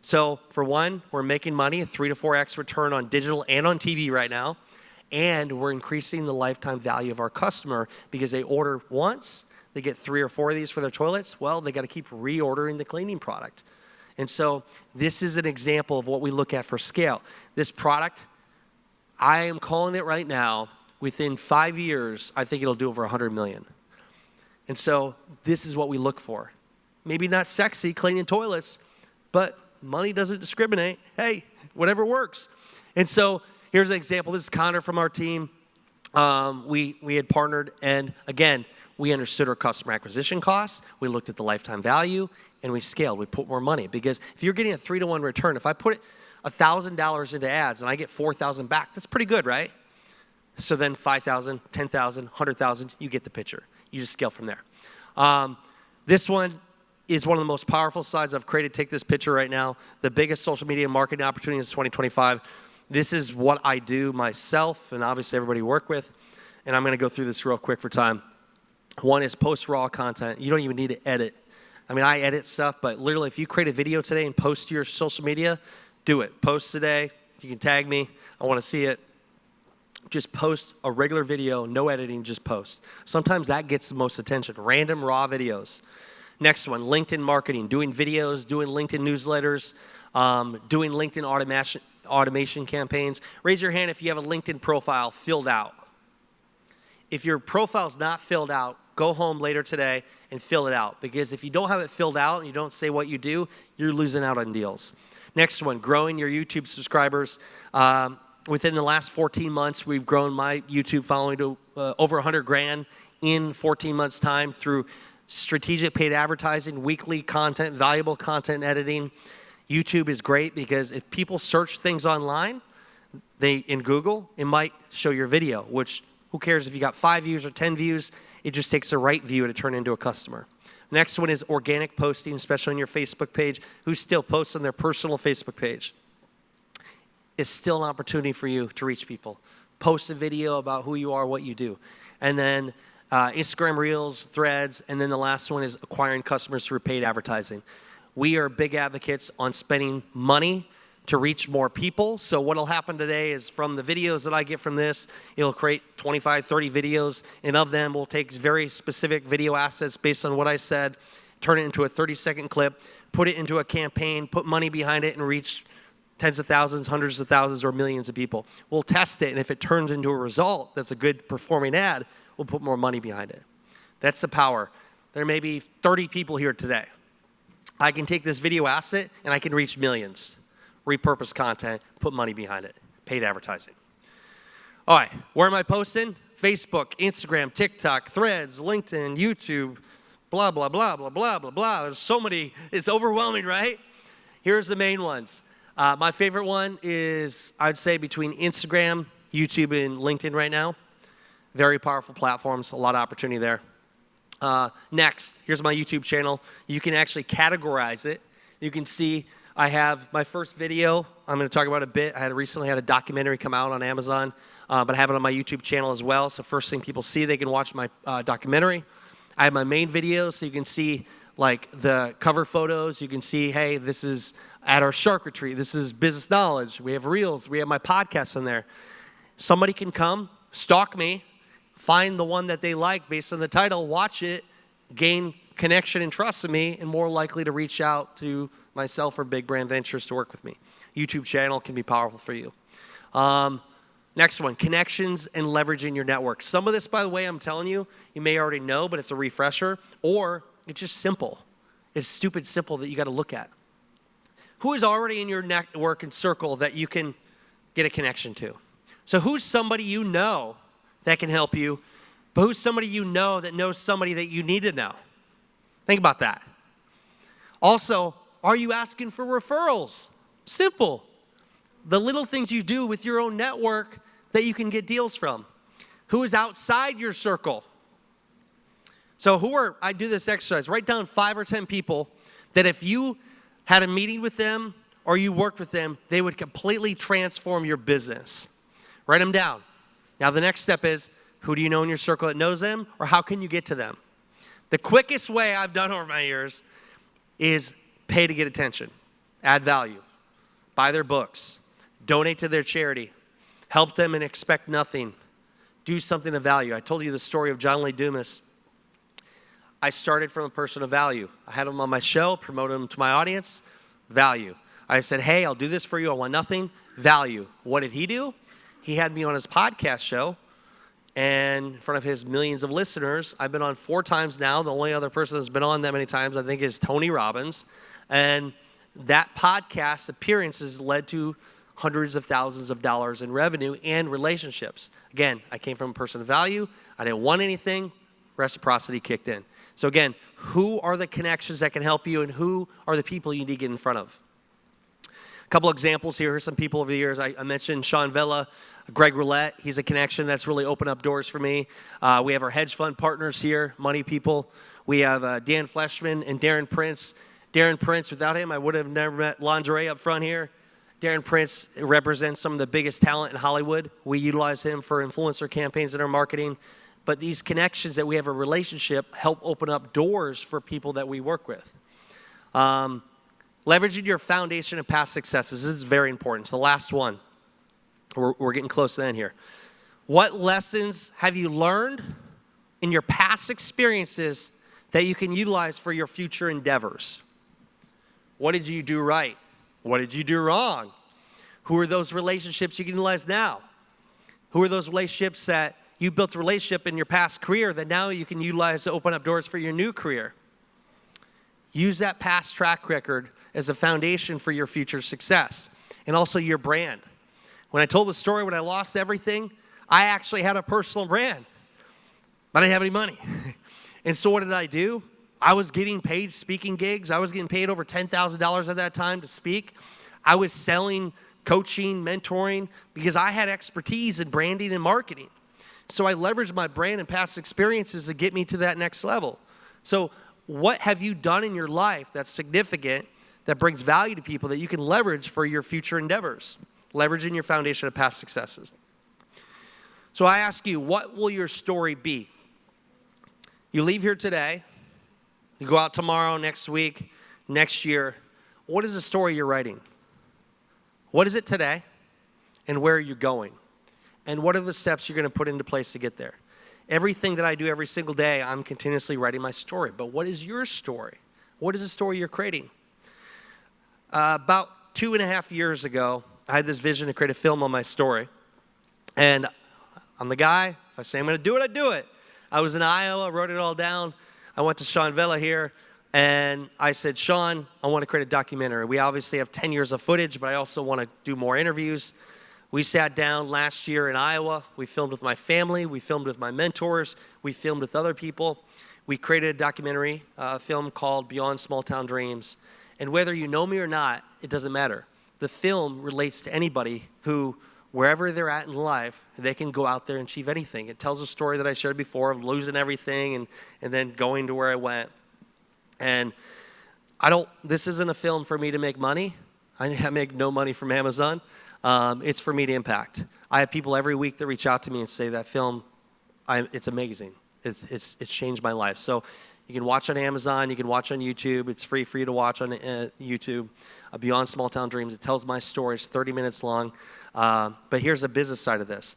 So for one, we're making money, a 3 to 4x return on digital and on TV right now, and we're increasing the lifetime value of our customer, because they order once, they get 3 or 4 of these for their toilets. Well, they got to keep reordering the cleaning product. And so this is an example of what we look at for scale. This product, I am calling it right now, within 5 years, I think it'll do over 100 million. And so this is what we look for. Maybe not sexy, cleaning toilets, but money doesn't discriminate. Hey, whatever works. And so here's an example. This is Connor from our team. We had partnered, and again, we understood our customer acquisition costs. We looked at the lifetime value, and we scaled. We put more money, because if you're getting a 3-to-1 return, if I put $1,000 into ads and I get 4,000 back, that's pretty good, right? So then 5,000, 10,000, 100,000, you get the picture. You just scale from there. This one is one of the most powerful slides I've created. Take this picture right now. The biggest social media marketing opportunity is 2025. This is what I do myself, and obviously everybody you work with. And I'm going to go through this real quick for time. One is post raw content. You don't even need to edit. I mean, I edit stuff, but literally if you create a video today and post to your social media, do it. Post today. You can tag me. I want to see it. Just post a regular video, no editing, just post. Sometimes that gets the most attention. Random raw videos. Next one, LinkedIn marketing, doing videos, doing LinkedIn newsletters, doing LinkedIn automation campaigns. Raise your hand if you have a LinkedIn profile filled out. If your profile's not filled out, go home later today and fill it out. Because if you don't have it filled out and you don't say what you do, you're losing out on deals. Next one, growing your YouTube subscribers. Within the last 14 months, we've grown my YouTube following to over 100 grand in 14 months' time through strategic paid advertising, weekly content, valuable content editing. YouTube is great because if people search things online, in Google, it might show your video, which who cares if you got 5 views or 10 views? It just takes the right view to turn into a customer. Next one is organic posting, especially on your Facebook page. Who still posts on their personal Facebook page? It's still an opportunity for you to reach people. Post a video about who you are, what you do. And then Instagram Reels, Threads, and then the last one is acquiring customers through paid advertising. We are big advocates on spending money to reach more people. So what will happen today is from the videos that I get from this, it'll create 25, 30 videos, and of them we'll take very specific video assets based on what I said, turn it into a 30-second clip, put it into a campaign, put money behind it, and reach tens of thousands, hundreds of thousands, or millions of people. We'll test it, and if it turns into a result that's a good performing ad, we'll put more money behind it. That's the power. There may be 30 people here today. I can take this video asset, and I can reach millions. Repurpose content, put money behind it. Paid advertising. All right, where am I posting? Facebook, Instagram, TikTok, Threads, LinkedIn, YouTube, blah, blah, blah, blah, blah, blah, blah. There's so many. It's overwhelming, right? Here's the main ones. My favorite one is, I'd say, between Instagram, YouTube, and LinkedIn right now. Very powerful platforms, a lot of opportunity there. Next, here's my YouTube channel. You can actually categorize it. You can see I have my first video. I'm going to talk about a bit. I recently had a documentary come out on Amazon, but I have it on my YouTube channel as well. So first thing people see, they can watch my documentary. I have my main videos, so you can see like the cover photos. You can see, hey, this is at our Shark Retreat. This is business knowledge. We have reels. We have my podcasts in there. Somebody can come, stalk me, find the one that they like based on the title, watch it, gain connection and trust in me, and more likely to reach out to myself or big brand ventures to work with me. YouTube channel can be powerful for you. Next one, connections and leveraging your network. Some of this, by the way, I'm telling you, you may already know, but it's a refresher, or it's just simple. It's stupid simple that you got to look at. Who is already in your network and circle that you can get a connection to? So who's somebody you know that can help you, but who's somebody you know that knows somebody that you need to know? Think about that. Also, are you asking for referrals? Simple. The little things you do with your own network that you can get deals from. Who is outside your circle? So I do this exercise, write down 5 or 10 people that if you had a meeting with them or you worked with them, they would completely transform your business. Write them down. Now the next step is, who do you know in your circle that knows them, or how can you get to them? The quickest way I've done over my years is pay to get attention, add value, buy their books, donate to their charity, help them and expect nothing, do something of value. I told you the story of John Lee Dumas. I started from a person of value. I had him on my show, promoted him to my audience, value. I said, hey, I'll do this for you. I want nothing, value. What did he do? He had me on his podcast show, and in front of his millions of listeners. I've been on 4 times now. The only other person that's been on that many times, I think, is Tony Robbins. And that podcast appearance has led to hundreds of thousands of dollars in revenue and relationships. Again, I came from a person of value. I didn't want anything. Reciprocity kicked in. So again, who are the connections that can help you, and who are the people you need to get in front of? A couple examples here. Here's some people over the years. I mentioned Sean Vella, Greg Roulette. He's a connection that's really opened up doors for me. We have our hedge fund partners here, money people. We have Dan Fleshman and Darren Prince. Darren Prince, without him, I would have never met Lingerie up front here. Darren Prince represents some of the biggest talent in Hollywood. We utilize him for influencer campaigns in our marketing. But these connections that we have a relationship help open up doors for people that we work with. Leveraging your foundation and past successes. This is very important. It's the last one. We're getting close to the end here. What lessons have you learned in your past experiences that you can utilize for your future endeavors? What did you do right? What did you do wrong? Who are those relationships you can utilize now? Who are those relationships that you built a relationship in your past career that now you can utilize to open up doors for your new career? Use that past track record as a foundation for your future success, and also your brand. When I told the story when I lost everything, I actually had a personal brand, but I didn't have any money. And so what did I do? I was getting paid speaking gigs. I was getting paid over $10,000 at that time to speak. I was selling, coaching, mentoring, because I had expertise in branding and marketing. So I leveraged my brand and past experiences to get me to that next level. So what have you done in your life that's significant, that brings value to people, that you can leverage for your future endeavors? Leveraging your foundation of past successes. So I ask you, what will your story be? You leave here today, you go out tomorrow, next week, next year. What is the story you're writing? What is it today? And where are you going? And what are the steps you're going to put into place to get there? Everything that I do every single day, I'm continuously writing my story. But what is your story? What is the story you're creating? About 2.5 years ago, I had this vision to create a film on my story. And I'm the guy. If I say I'm going to do it, I do it. I was in Iowa, wrote it all down. I went to Sean Vela here, and I said, Sean, I want to create a documentary. We obviously have 10 years of footage, but I also want to do more interviews. We sat down last year in Iowa. We filmed with my family. We filmed with my mentors. We filmed with other people. We created a documentary film called Beyond Small Town Dreams. And whether you know me or not, it doesn't matter. The film relates to anybody who, wherever they're at in life, they can go out there and achieve anything. It tells a story that I shared before of losing everything and then going to where I went. And this isn't a film for me to make money. I make no money from Amazon. It's for me to impact. I have people every week that reach out to me and say that film, it's amazing. It's changed my life. So you can watch on Amazon. You can watch on YouTube. It's free for you to watch on YouTube. Beyond Small Town Dreams. It tells my story. It's 30 minutes long. But here's the business side of this.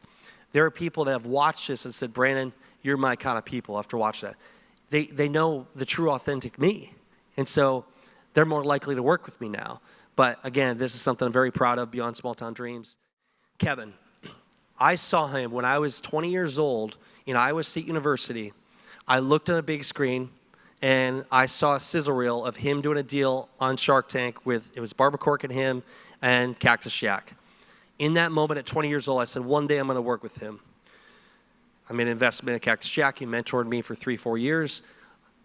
There are people that have watched this and said, Brandon, you're my kind of people after watching that. They know the true, authentic me. And so they're more likely to work with me now. But again, this is something I'm very proud of, Beyond Small Town Dreams. Kevin, I saw him when I was 20 years old in Iowa State University. I looked on a big screen, and I saw a sizzle reel of him doing a deal on Shark Tank it was Barbara Cork and him and Cactus Jack. In that moment at 20 years old, I said, one day I'm going to work with him. I made an investment in Cactus Jack. He mentored me for 3-4 years.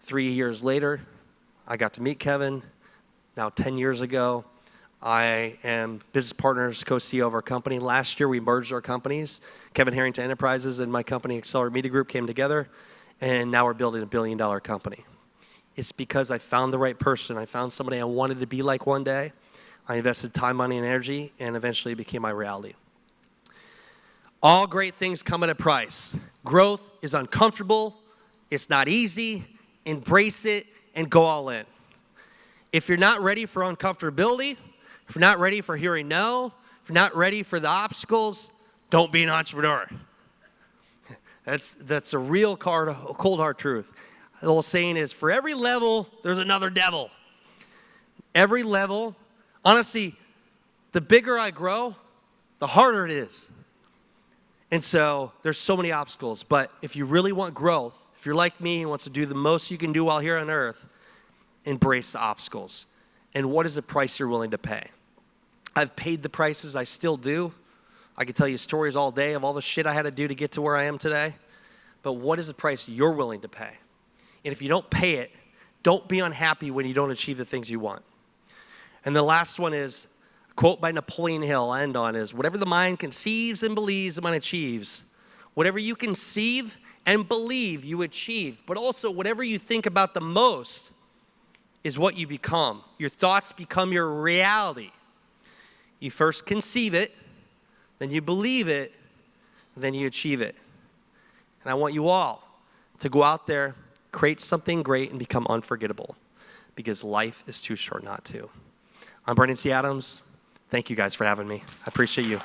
3 years later, I got to meet Kevin. Now 10 years ago, I am business partners, co-CEO of our company. Last year, we merged our companies. Kevin Harrington Enterprises and my company, Accelerate Media Group, came together, and now we're building $1 billion company. It's because I found the right person. I found somebody I wanted to be like one day. I invested time, money, and energy, and eventually it became my reality. All great things come at a price. Growth is uncomfortable. It's not easy. Embrace it and go all in. If you're not ready for uncomfortability, if you're not ready for hearing no, if you're not ready for the obstacles, don't be an entrepreneur. That's a real cold hard truth. The old saying is, for every level, there's another devil. Every level, honestly, the bigger I grow, the harder it is. And so there's so many obstacles. But if you really want growth, if you're like me and wants to do the most you can do while here on earth, embrace the obstacles. And what is the price you're willing to pay? I've paid the prices. I still do. I could tell you stories all day of all the shit I had to do to get to where I am today. But what is the price you're willing to pay? And if you don't pay it, don't be unhappy when you don't achieve the things you want. And the last one is a quote by Napoleon Hill, I end on, is whatever the mind conceives and believes, the mind achieves. Whatever you conceive and believe, you achieve. But also whatever you think about the most is what you become. Your thoughts become your reality. You first conceive it, then you believe it, then you achieve it. And I want you all to go out there, create something great, and become unforgettable, because life is too short not to. I'm Brandon T. Adams. Thank you guys for having me. I appreciate you.